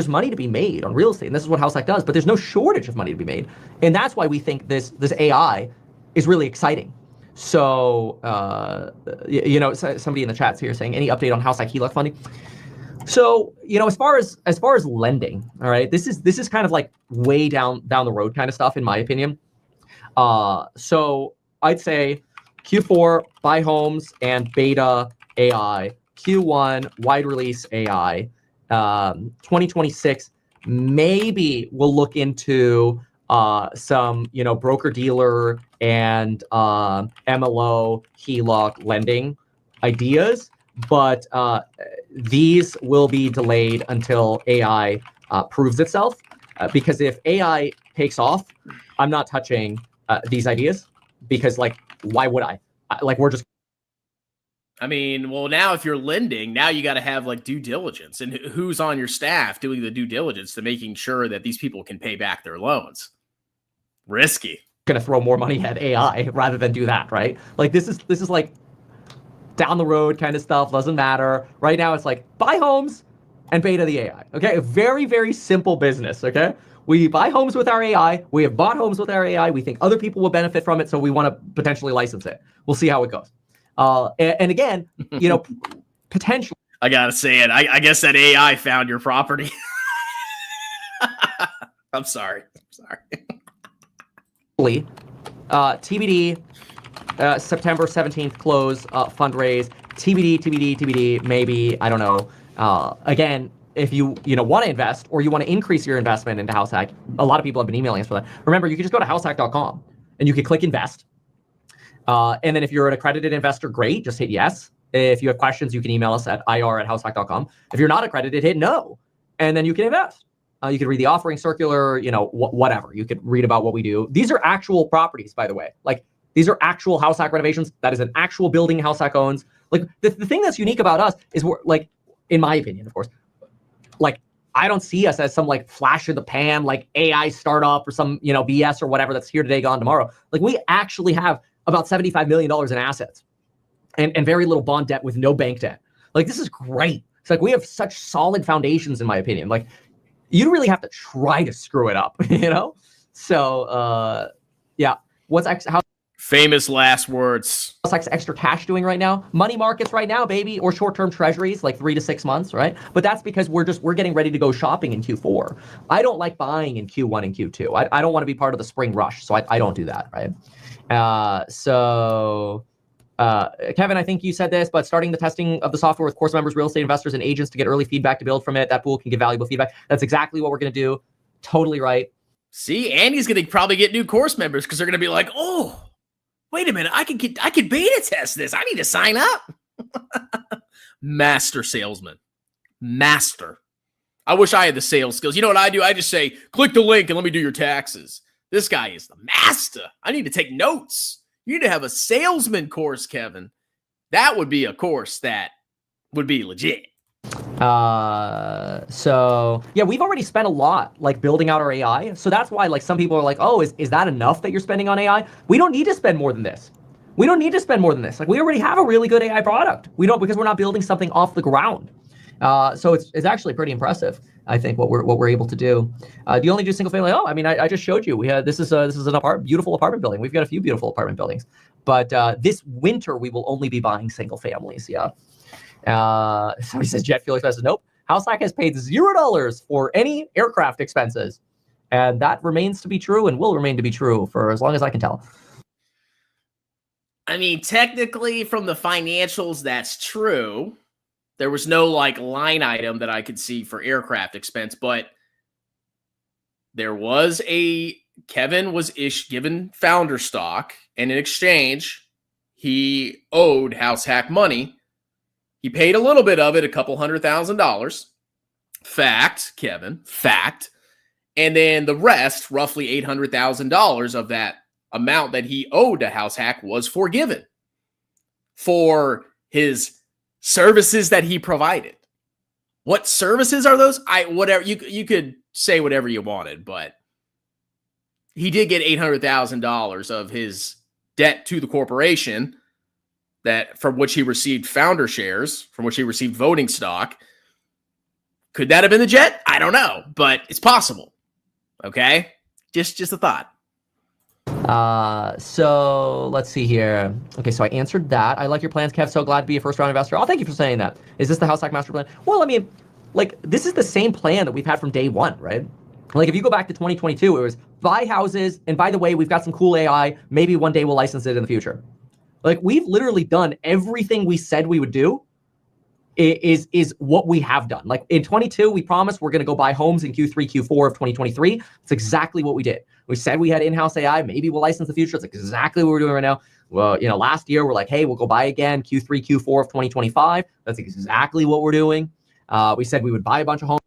money to be made on real estate, and this is what HouseHack does, but there's no shortage of money to be made. And that's why we think this AI is really exciting. So, somebody in the chat's here saying, any update on HouseHack HELOC funding? So, as far as lending, all right, this is kind of like way down the road kind of stuff, in my opinion. So I'd say Q4, buy homes and beta AI. Q1, wide release AI. 2026, maybe we'll look into some, broker dealer and MLO HELOC lending ideas, but these will be delayed until AI proves itself. Because if AI takes off, I'm not touching these ideas, because why would I? We're just. I mean, well, now if you're lending, now you got to have due diligence, and who's on your staff doing the due diligence to making sure that these people can pay back their loans. Risky. Going to throw more money at AI rather than do that, right? This is like down the road kind of stuff. Doesn't matter. Right now, it's like buy homes and beta the AI. Okay, a very, very simple business. Okay, we buy homes with our AI. We have bought homes with our AI. We think other people will benefit from it, so we want to potentially license it. We'll see how it goes. And again, potentially. I gotta say it. I guess that AI found your property. I'm sorry. TBD, September 17th close, fundraise. TBD, maybe, I don't know. Again, if you want to invest or you want to increase your investment into HouseHack, a lot of people have been emailing us for that. Remember, you can just go to househack.com and you can click invest. And then if you're an accredited investor, great, just hit yes. If you have questions, you can email us at ir@househack.com. If you're not accredited, hit no, and then you can invest. You can read the offering circular, whatever. You could read about what we do. These are actual properties, by the way. These are actual HouseHack renovations. That is an actual building HouseHack owns. The thing that's unique about us is we're in my opinion, of course, I don't see us as some flash in the pan, AI startup or some, BS or whatever that's here today, gone tomorrow. We actually have about $75 million in assets and very little bond debt with no bank debt. This is great. It's we have such solid foundations, in my opinion. You don't really have to try to screw it up, So, yeah. How famous last words. What's extra cash doing right now? Money markets right now, baby, or short-term treasuries, 3 to 6 months, right? But that's because we're getting ready to go shopping in Q4. I don't like buying in Q1 and Q2. I don't want to be part of the spring rush, so I don't do that, right? Kevin, I think you said this, but starting the testing of the software with course members, real estate investors, and agents to get early feedback to build from it. That pool can give valuable feedback. That's exactly what we're going to do. Totally right. See, Andy's going to probably get new course members because they're going to be like, oh, wait a minute, I can beta test this. I need to sign up. Master salesman. Master. I wish I had the sales skills. You know what I do? I just say, click the link and let me do your taxes. This guy is the master. I need to take notes. You need to have a salesman course, Kevin. That would be a course that would be legit. So yeah, we've already spent a lot building out our AI. So that's why some people are oh, is that enough that you're spending on AI? We don't need to spend more than this. We already have a really good AI product. We don't, because we're not building something off the ground. So it's actually pretty impressive, I think, what we're able to do. Do you only do single family? Oh, I mean, I just showed you. This is an beautiful apartment building. We've got a few beautiful apartment buildings, but this winter we will only be buying single families. Yeah. Somebody says jet fuel expenses. Nope. HouseHack has paid $0 for any aircraft expenses, and that remains to be true and will remain to be true for as long as I can tell. I mean, technically, from the financials, that's true. There was no like line item that I could see for aircraft expense, but there was Kevin was given founder stock, and in exchange, he owed House Hack money. He paid a little bit of it, $200,000. Fact, Kevin, fact. And then the rest, roughly $800,000 of that amount that he owed to House Hack, was forgiven for his services that he provided. What services are those? Whatever you could say whatever you wanted, but he did get $800,000 of his debt to the corporation that from which he received founder shares, from which he received voting stock. Could that have been the jet? I don't know, but it's possible. Okay, just a thought. So let's see here. Okay, so I answered that. I like your plans, Kev. So glad to be a first-round investor. Oh, thank you for saying that. Is this the House Hack master plan? Well, I mean, like, this is the same plan that we've had from day one, right? Like, if you go back to 2022, it was buy houses, and by the way, we've got some cool AI. Maybe one day we'll license it in the future. Like, we've literally done everything we said we would do. Is what we have done. Like in 22, we promised we're going to go buy homes in Q3, Q4 of 2023. It's exactly what we did. We said we had in-house AI. Maybe we'll license the future. It's exactly what we're doing right now. Well, last year we're like, hey, we'll go buy again Q3, Q4 of 2025. That's exactly what we're doing. We said we would buy a bunch of homes.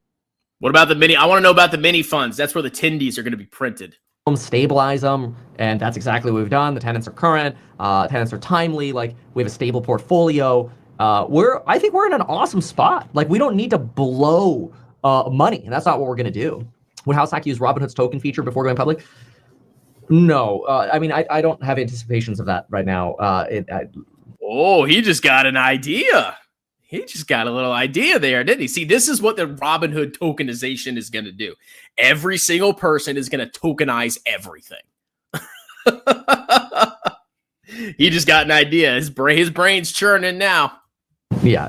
What about the mini? I want to know about the mini funds. That's where the tendies are going to be printed. Stabilize them, and that's exactly what we've done. The tenants are current. Tenants are timely. Like, we have a stable portfolio. I think we're in an awesome spot. Like, we don't need to blow money, and that's not what we're going to do. Would House Hack use Robinhood's token feature before going public? No. I mean, I don't have anticipations of that right now. He just got an idea. He just got a little idea there, didn't he? See, this is what the Robinhood tokenization is going to do. Every single person is going to tokenize everything. He just got an idea. His brain's churning now. Yeah,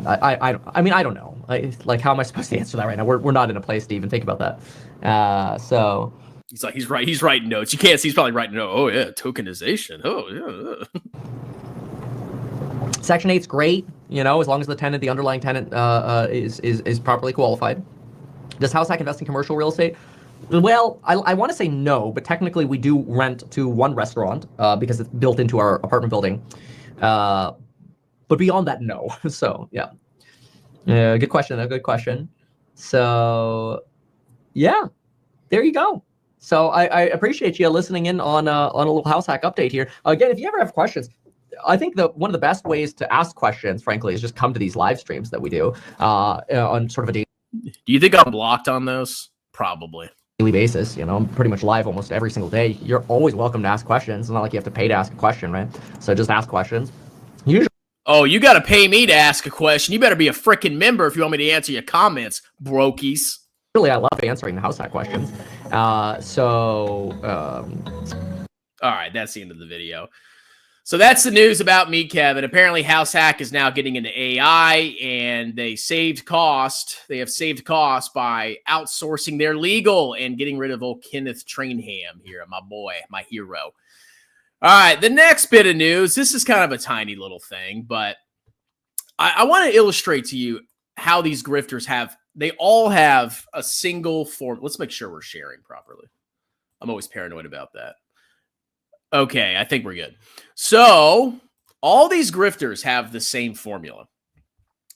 I mean, I don't know. Like, how am I supposed to answer that right now? We're not in a place to even think about that. So he's like, he's writing notes. You can't see. He's probably writing notes. Oh yeah, tokenization. Oh yeah. Section 8's great. As long as the underlying tenant, is properly qualified. Does House Hack invest in commercial real estate? Well, I want to say no, but technically we do rent to one restaurant because it's built into our apartment building. But beyond that, no. So, yeah. Good question, though. Good question. So, yeah, there you go. So I appreciate you listening in on a little House Hack update here. Again, if you ever have questions, I think one of the best ways to ask questions, frankly, is just come to these live streams that we do on sort of a daily. Do you think I'm blocked on those? Probably. Daily basis. I'm pretty much live almost every single day. You're always welcome to ask questions. It's not like you have to pay to ask a question, right? So just ask questions. Usually. Oh, you got to pay me to ask a question. You better be a freaking member if you want me to answer your comments, brokies. Really, I love answering the House Hack questions. All right, that's the end of the video. So that's the news about me, Kevin. Apparently, House Hack is now getting into AI, and they saved cost. They have saved cost by outsourcing their legal and getting rid of old Kenneth Trainham here, my boy, my hero. All right, the next bit of news. This is kind of a tiny little thing, but I want to illustrate to you how these grifters they all have a single form. Let's make sure we're sharing properly. I'm always paranoid about that. Okay, I think we're good. So all these grifters have the same formula.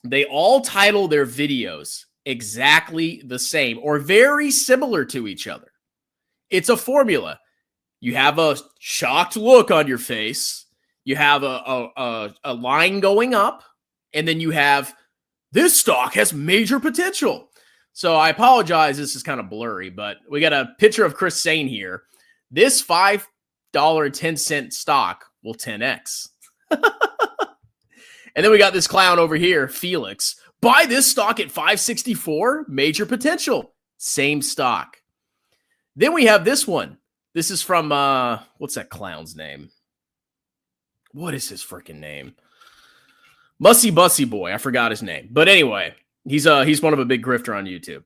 They all title their videos exactly the same or very similar to each other. It's a formula. You have a shocked look on your face. You have a line going up, and then you have this stock has major potential. So I apologize. This is kind of blurry, but we got a picture of Chris Sain here. This $5.10 stock will 10x. And then we got this clown over here, Felix. Buy this stock at $5.64, major potential. Same stock. Then we have this one. This is from, what's that clown's name? What is his freaking name? Mussy Bussy Boy. I forgot his name. But anyway, he's one of a big grifter on YouTube.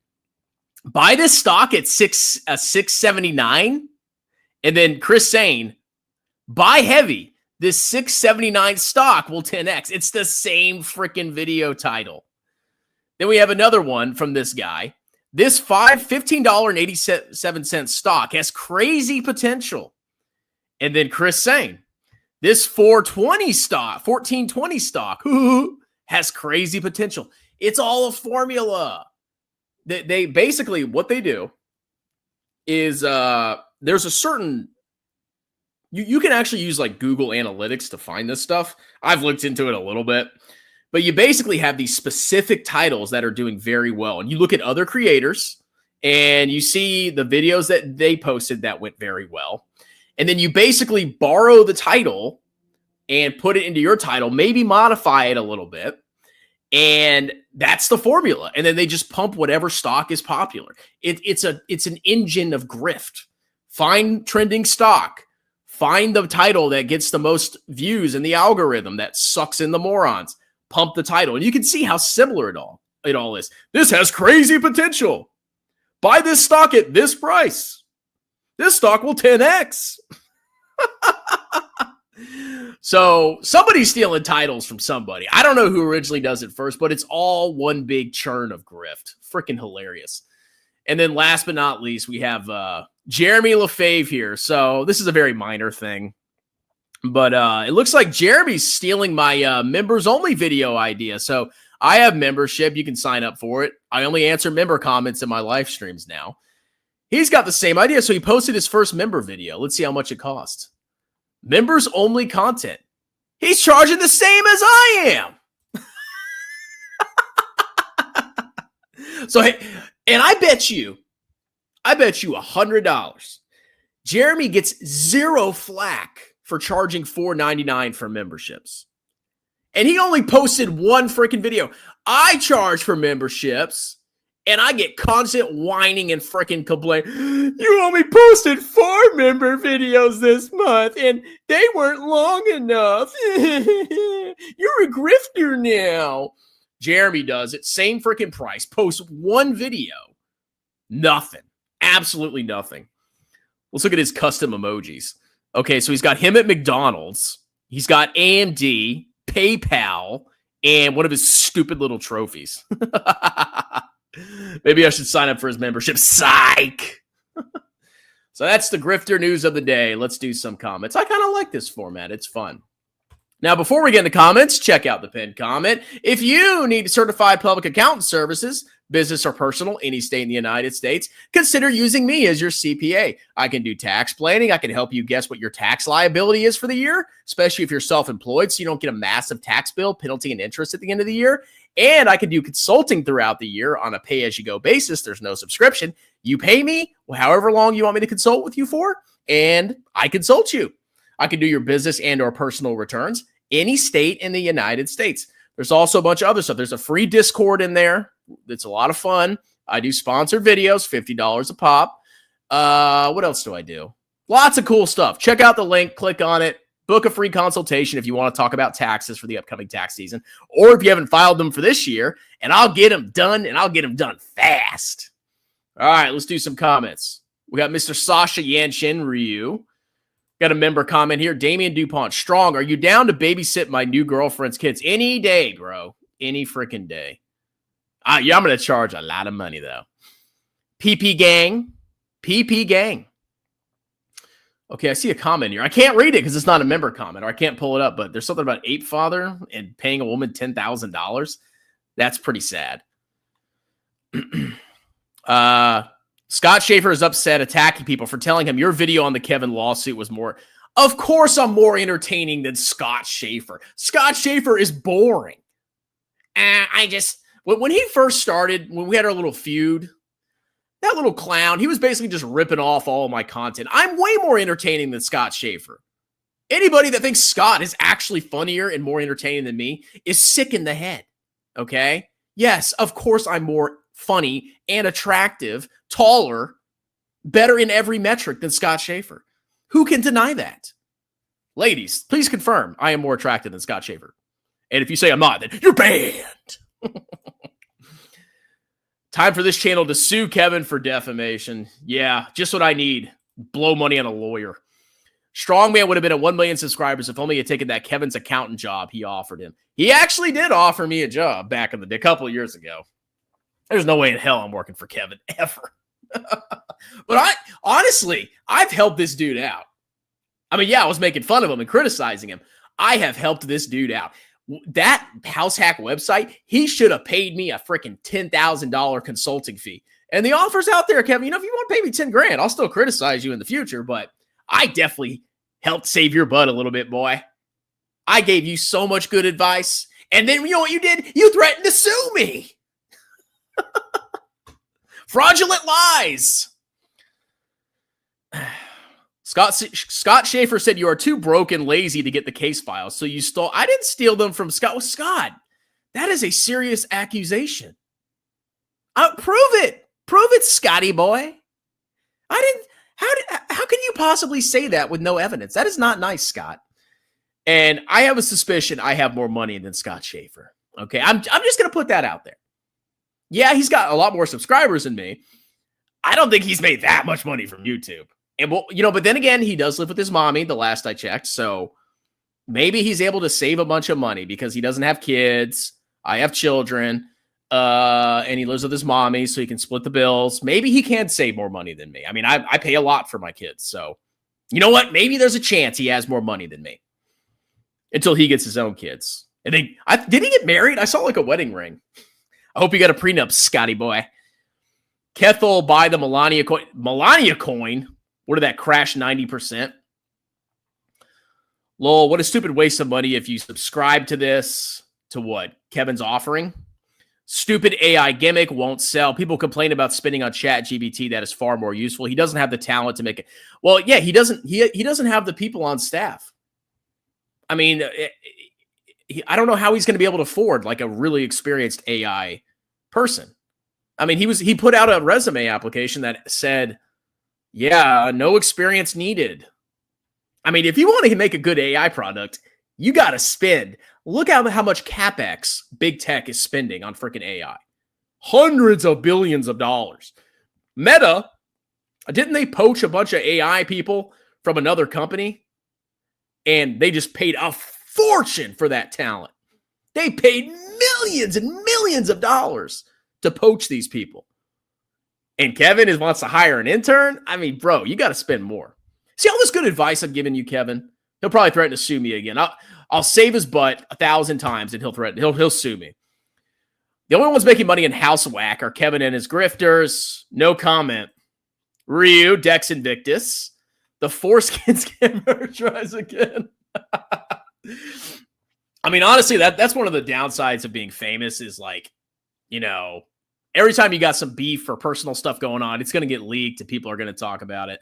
Buy this stock at $6.79. And then Chris Sain, buy heavy. This $6.79 stock will 10x. It's the same freaking video title. Then we have another one from this guy. This $15.87 stock has crazy potential. And then Chris Sain, this 1420 stock has crazy potential. It's all a formula. They basically, what they do is there's a certain, you can actually use like Google Analytics to find this stuff. I've looked into it a little bit, but you basically have these specific titles that are doing very well. And you look at other creators and you see the videos that they posted that went very well. And then you basically borrow the title and put it into your title, maybe modify it a little bit. And that's the formula. And then they just pump whatever stock is popular. It's an engine of grift. Find trending stock. Find the title that gets the most views in the algorithm that sucks in the morons. Pump the title. And you can see how similar it all is. This has crazy potential. Buy this stock at this price. This stock will 10x. So somebody's stealing titles from somebody. I don't know who originally does it first, but it's all one big churn of grift. Freaking hilarious. And then last but not least, we have Jeremy Lefebvre here. So this is a very minor thing. But it looks like Jeremy's stealing my members only video idea. So I have membership. You can sign up for it. I only answer member comments in my live streams now. He's got the same idea. So he posted his first member video. Let's see how much it costs. Members only content. He's charging the same as I am. So, and I bet you $100. Jeremy gets zero flack for charging $4.99 for memberships. And he only posted one freaking video. I charge for memberships. And I get constant whining and freaking complaint. You only posted 4 member videos this month, and they weren't long enough. You're a grifter now. Jeremy does it. Same freaking price. Posts one video. Nothing. Absolutely nothing. Let's look at his custom emojis. Okay, so he's got him at McDonald's. He's got AMD, PayPal, and one of his stupid little trophies. Maybe I should sign up for his membership. Psych! So that's the grifter news of the day. Let's do some comments. I kind of like this format. It's fun. Now, before we get into comments, check out the pinned comment. If you need certified public accountant services, business or personal, any state in the United States, consider using me as your CPA. I can do tax planning. I can help you guess what your tax liability is for the year, especially if you're self-employed, so you don't get a massive tax bill, penalty, and interest at the end of the year. And I can do consulting throughout the year on a pay-as-you-go basis. There's no subscription. You pay me however long you want me to consult with you for, and I consult you. I can do your business and or personal returns, any state in the United States. There's also a bunch of other stuff. There's a free Discord in there. It's a lot of fun. I do sponsored videos, $50 a pop. What else do I do? Lots of cool stuff. Check out the link. Click on it. Book a free consultation if you want to talk about taxes for the upcoming tax season, or if you haven't filed them for this year, and I'll get them done, and I'll get them done fast. All right, let's do some comments. We got Mr. Sasha Yanshin Ryu. Got a member comment here. Damian DuPont, strong. Are you down to babysit my new girlfriend's kids? Any day, bro. Any freaking day. Yeah, I'm going to charge a lot of money, though. PP Gang. PP Gang. Okay, I see a comment here. I can't read it because it's not a member comment, or I can't pull it up, but there's something about Ape Father and paying a woman $10,000. That's pretty sad. Scott Schaefer is upset, attacking people for telling him your video on the Kevin lawsuit was more. Of course I'm more entertaining than Scott Schaefer. Scott Schaefer is boring. When he first started, when we had our little feud, that little clown, he was basically just ripping off all of my content. I'm way more entertaining than Scott Schaefer. Anybody that thinks Scott is actually funnier and more entertaining than me is sick in the head, okay? Yes, of course I'm more funny and attractive, taller, better in every metric than Scott Schaefer. Who can deny that? Ladies, please confirm I am more attractive than Scott Schaefer. And if you say I'm not, then you're banned. Time for this channel to sue Kevin for defamation. Yeah, just what I need. Blow money on a lawyer. Strongman would have been at 1 million subscribers if only he had taken that Kevin's accountant job he offered him. He actually did offer me a job back in the day, a couple of years ago. There's no way in hell I'm working for Kevin ever. But honestly, I've helped this dude out. I mean, yeah, I was making fun of him and criticizing him. I have helped this dude out. That house hack website, he should have paid me a freaking $10,000 consulting fee. And the offer's out there, Kevin. You know, if you want to pay me 10 grand, I'll still criticize you in the future, but I definitely helped save your butt a little bit, boy. I gave you so much good advice. And then you know what you did? You threatened to sue me. Fraudulent lies. Scott Schaefer said you are too broke and lazy to get the case files, so you stole. I didn't steal them from Scott. Well, Scott, that is a serious accusation. Prove it. Prove it, Scotty boy. I didn't. How can you possibly say that with no evidence? That is not nice, Scott. And I have a suspicion I have more money than Scott Schaefer. Okay, I'm just gonna put that out there. Yeah, he's got a lot more subscribers than me. I don't think he's made that much money from YouTube. And, well, you know, but then again, he does live with his mommy, the last I checked. So maybe he's able to save a bunch of money because he doesn't have kids. I have children. And he lives with his mommy, so he can split the bills. Maybe he can save more money than me. I mean, I pay a lot for my kids. So you know what? Maybe there's a chance he has more money than me until he gets his own kids. And then, did he get married? I saw like a wedding ring. I hope you got a prenup, Scotty boy. Kethel buy the Melania coin. Melania coin? What did that crash 90%? Lol, what a stupid waste of money if you subscribe to this. To what? Kevin's offering? Stupid AI gimmick won't sell. People complain about spending on ChatGPT. That is far more useful. He doesn't have the talent to make it. Well, yeah, he doesn't have the people on staff. I mean, I don't know how he's going to be able to afford like a really experienced AI person. I mean, he put out a resume application that said, yeah, no experience needed. I mean, if you want to make a good AI product, you got to spend. Look at how much CapEx big tech is spending on freaking AI. Hundreds of billions of dollars. Meta, didn't they poach a bunch of AI people from another company? And they just paid a fortune for that talent. They paid millions and millions of dollars to poach these people. And Kevin wants to hire an intern? I mean, bro, you got to spend more. See all this good advice I'm giving you, Kevin? He'll probably threaten to sue me again. I'll save his butt 1,000 times and he'll sue me. The only ones making money in House Whack are Kevin and his grifters. No comment. Ryu, Dex Invictus. The foreskin scammer tries again. I mean, honestly, that's one of the downsides of being famous is like, you know, every time you got some beef or personal stuff going on, it's going to get leaked and people are going to talk about it.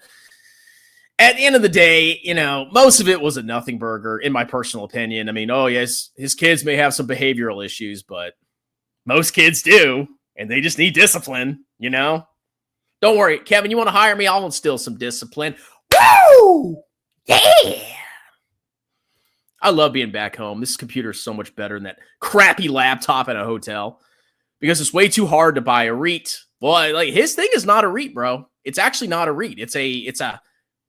At the end of the day, you know, most of it was a nothing burger, in my personal opinion. I mean, oh, yes, his kids may have some behavioral issues, but most kids do, and they just need discipline, you know? Don't worry, Kevin, you want to hire me? I'll instill some discipline. Woo! Yeah! I love being back home. This computer is so much better than that crappy laptop at a hotel because it's way too hard to buy a REIT. Well, like his thing is not a REIT, bro. It's actually not a REIT. It's a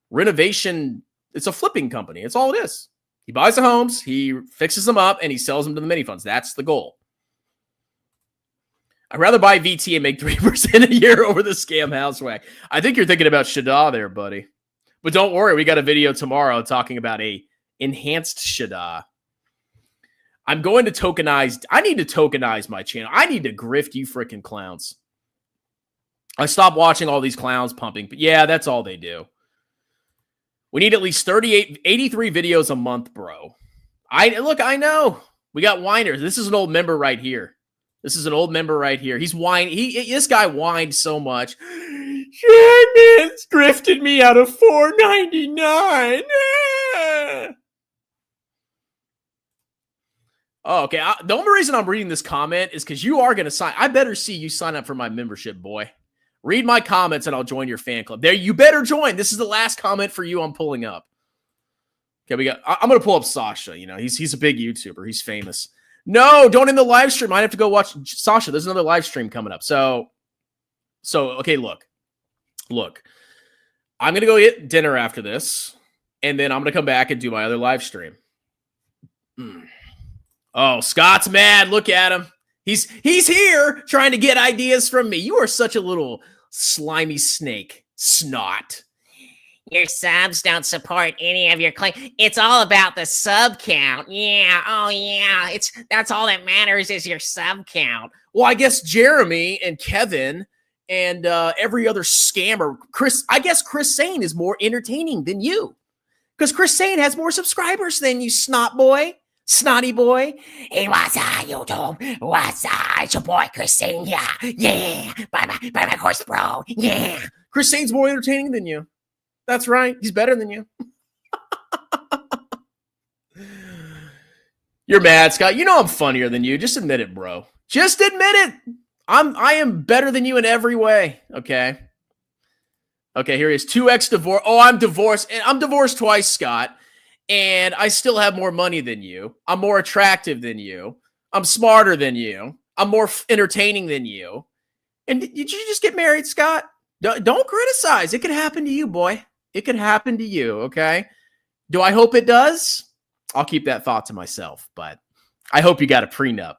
renovation. It's a flipping company. It's all it is. He buys the homes, he fixes them up, and he sells them to the mini funds. That's the goal. I'd rather buy VT and make 3% a year over the scam house whack. I think you're thinking about Shada there, buddy. But don't worry, we got a video tomorrow talking about a enhanced Shada. I'm going to tokenize. I need to tokenize my channel. I need to grift you freaking clowns. I stopped watching all these clowns pumping, but yeah, that's all they do. We need at least 83 videos a month, bro. I know. We got whiners. This is an old member right here. This guy whined so much. Shannon's drifted me out of $4.99. Oh, okay. The only reason I'm reading this comment is because you are going to sign. I better see you sign up for my membership, boy. Read my comments and I'll join your fan club. There, you better join. This is the last comment for you I'm pulling up. Okay, I'm going to pull up Sasha. You know, he's a big YouTuber. He's famous. No, don't end the live stream. I have to go watch Sasha. There's another live stream coming up. So okay, look. I'm going to go eat dinner after this, and then I'm going to come back and do my other live stream. Oh, Scott's mad. Look at him. He's here trying to get ideas from me. You are such a little slimy snake. Snot. Your subs don't support any of your claims. It's all about the sub count. Yeah, oh yeah. That's all that matters is your sub count. Well, I guess Jeremy and Kevin and every other scammer, I guess Chris Sain is more entertaining than you. Because Chris Sain has more subscribers than you, snotty boy. Hey, what's up, YouTube? What's up? It's your boy Chris Sain. Yeah. Buy my course, bro. Yeah. Chris Sain's more entertaining than you. That's right. He's better than you. You're mad, Scott. You know I'm funnier than you. Just admit it, bro. Just admit it. I am better than you in every way. Okay. Okay, here he is. 2x divorce. Oh, I'm divorced. And I'm divorced twice, Scott. And I still have more money than you. I'm more attractive than you. I'm smarter than you. I'm more entertaining than you. And did you just get married, Scott? Don't criticize. It could happen to you, boy. It could happen to you, okay? Do I hope it does? I'll keep that thought to myself, but I hope you got a prenup.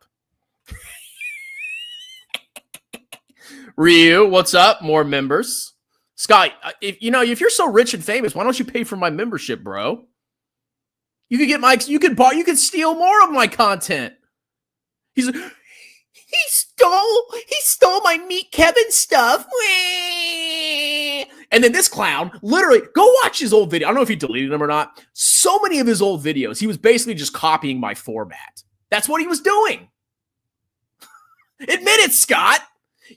Ryu, what's up? More members. Scott, if you're so rich and famous, why don't you pay for my membership, bro? You could get you could steal more of my content. He stole my Meet Kevin stuff. And then this clown, literally, go watch his old video. I don't know if he deleted them or not. So many of his old videos, he was basically just copying my format. That's what he was doing. Admit it, Scott.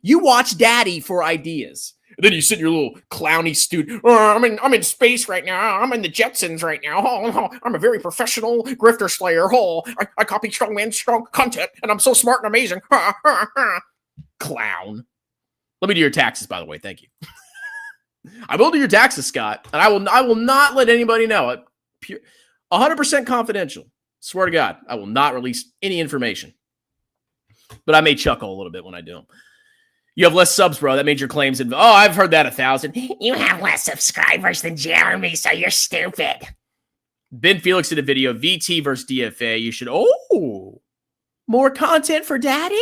You watch Daddy for ideas. And then you sit in your little clowny studio. Oh, I'm in space right now. I'm in the Jetsons right now. Oh, I'm a very professional grifter slayer. Oh, I copy strong content, and I'm so smart and amazing. Clown. Let me do your taxes, by the way. Thank you. I will do your taxes, Scott, and I will not let anybody know. 100% confidential. Swear to God, I will not release any information. But I may chuckle a little bit when I do them. You have less subs, bro. That made your claims. I've heard that 1,000. You have less subscribers than Jeremy, so you're stupid. Ben Felix did a video, VT versus DFA. You should, more content for Daddy?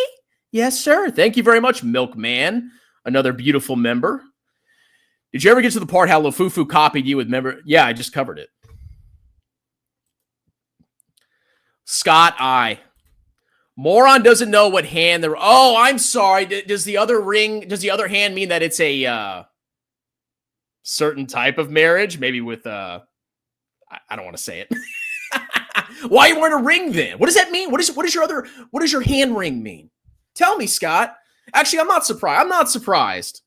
Yes, sir. Thank you very much, Milkman. Another beautiful member. Did you ever get to the part how Lefebvre copied you with member? Yeah, I just covered it. Scott I. Moron doesn't know what hand they're. Oh, I'm sorry. Does the other hand mean that it's a certain type of marriage? Maybe with I don't want to say it. Why are you wearing a ring then? What does that mean? What does your hand ring mean? Tell me, Scott. Actually, I'm not surprised. I'm not surprised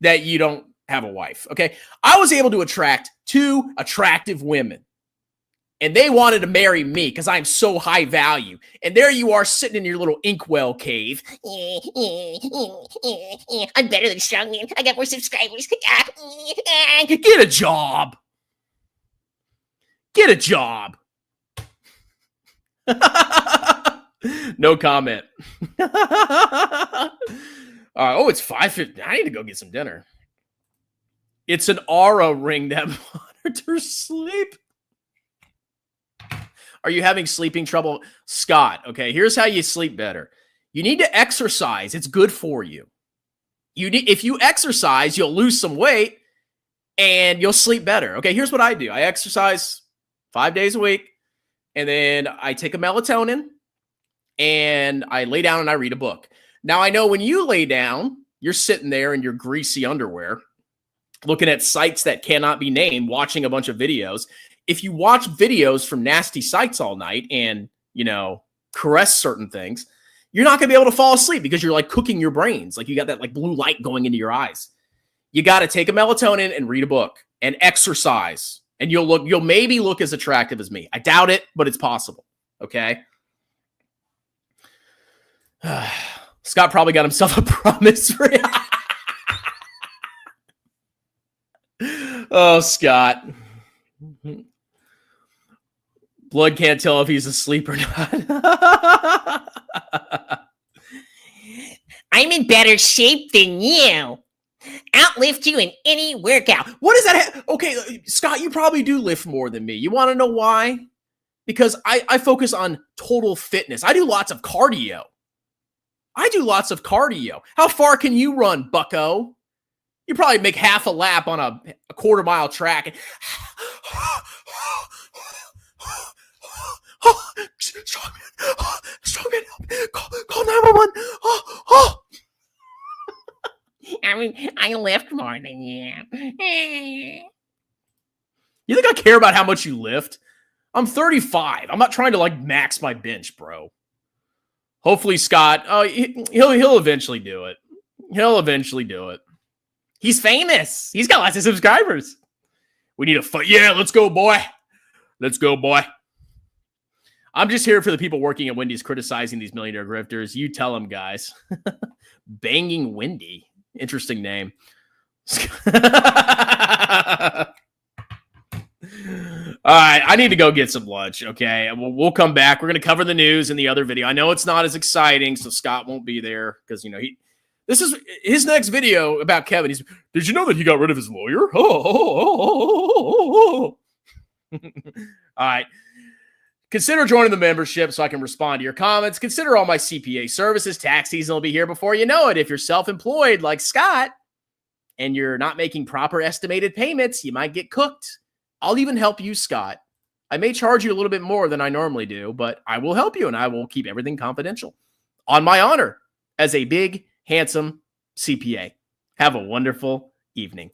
that you don't have a wife. Okay. I was able to attract 2 attractive women. And they wanted to marry me because I'm so high value. And there you are sitting in your little inkwell cave. I'm better than Strongman. I got more subscribers. Get a job. Get a job. No comment. All right. Oh, it's 5:50. I need to go get some dinner. It's an aura ring that monitors sleep. Are you having sleeping trouble? Scott, okay, here's how you sleep better. You need to exercise. It's good for you. If you exercise, you'll lose some weight and you'll sleep better. Okay, here's what I do. I exercise 5 days a week, and then I take a melatonin, and I lay down and I read a book. Now, I know when you lay down, you're sitting there in your greasy underwear, looking at sites that cannot be named, watching a bunch of videos. If you watch videos from nasty sites all night and, caress certain things, you're not going to be able to fall asleep because you're like cooking your brains. Like you got that like blue light going into your eyes. You got to take a melatonin and read a book and exercise, and you'll maybe look as attractive as me. I doubt it, but it's possible. Okay. Scott probably got himself a promise ring. Oh, Scott. Blood can't tell if he's asleep or not. I'm in better shape than you. Outlift you in any workout. What does that okay, Scott, you probably do lift more than me. You want to know why? Because I focus on total fitness. I do lots of cardio. I do lots of cardio. How far can you run, bucko? You probably make half a lap on a quarter-mile track. Strongman, call 911. I mean, I lift more than you. You think I care about how much you lift? I'm 35. I'm not trying to like max my bench, bro. Hopefully, Scott. Oh, he'll eventually do it. He'll eventually do it. He's famous. He's got lots of subscribers. We need a fight. Yeah, let's go, boy. Let's go, boy. I'm just here for the people working at Wendy's criticizing these millionaire grifters. You tell them, guys. Banging Wendy. Interesting name. All right, I need to go get some lunch, okay? We'll come back. We're going to cover the news in the other video. I know it's not as exciting, so Scott won't be there because, you know, this is his next video about Kevin. Did you know that he got rid of his lawyer? All right. Consider joining the membership so I can respond to your comments. Consider all my CPA services. Tax season will be here before you know it. If you're self-employed like Scott and you're not making proper estimated payments, you might get cooked. I'll even help you, Scott. I may charge you a little bit more than I normally do, but I will help you and I will keep everything confidential. On my honor as a big, handsome CPA. Have a wonderful evening.